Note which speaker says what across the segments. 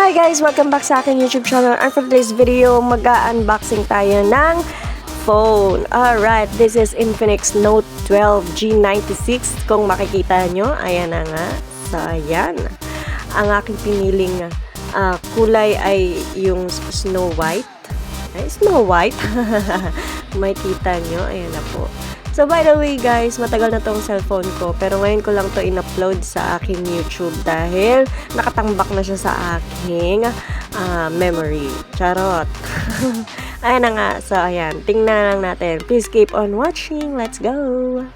Speaker 1: Hi guys! Welcome back sa aking YouTube channel. And for today's video, mag-unboxing tayo ng phone. Alright, this is Infinix Note 12 G96. Kung makikita nyo, ayan na nga. So, ayan. Ang aking piniling kulay ay yung Snow White. Ay, Snow White. Makikita nyo, ayan na po. So, by the way guys, matagal na tong cellphone ko, pero ngayon ko lang to in-upload sa aking YouTube dahil nakatambak na siya sa aking memory. Charot! Ayan na nga. So, ayan. Tingnan lang natin. Please keep on watching. Let's go!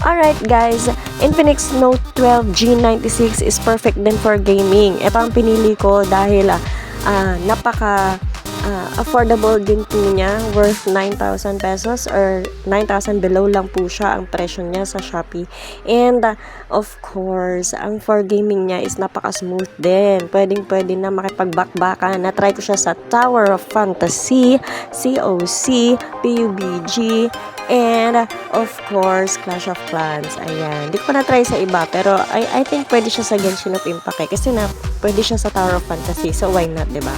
Speaker 1: Alright guys, Infinix Note 12 G96 is perfect din for gaming. Ito ang pinili ko dahil napaka affordable din po niya, worth 9,000 pesos or 9,000 below lang po siya ang presyo niya sa Shopee. And of course, ang for gaming niya is napaka-smooth din. Pwedeng-pwede na makipagbakbakan. Na-try ko siya sa Tower of Fantasy, COC, PUBG, and of course, Clash of Clans. Ayan. Hindi ko pa na-try sa iba, pero I think pwede siya sa Genshin Impact kasi pwede siya sa Tower of Fantasy. So, why not, diba?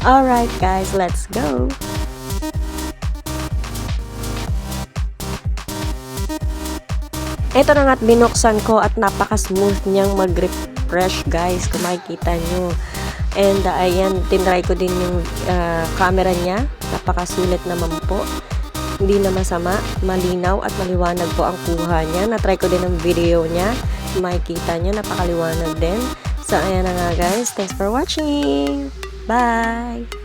Speaker 1: Alright, guys. Let's go! Ito na nga't binuksan ko at napaka-smooth niyang mag-refresh, guys. Kung makikita nyo. And, ayan, tinry ko din yung camera niya. Napakasulit naman po. Hindi na masama, malinaw at maliwanag po ang kuha niya. Na-try ko din ang video niya. Makikita niyo, napakaliwanag din. So, ayan na nga guys. Thanks for watching. Bye!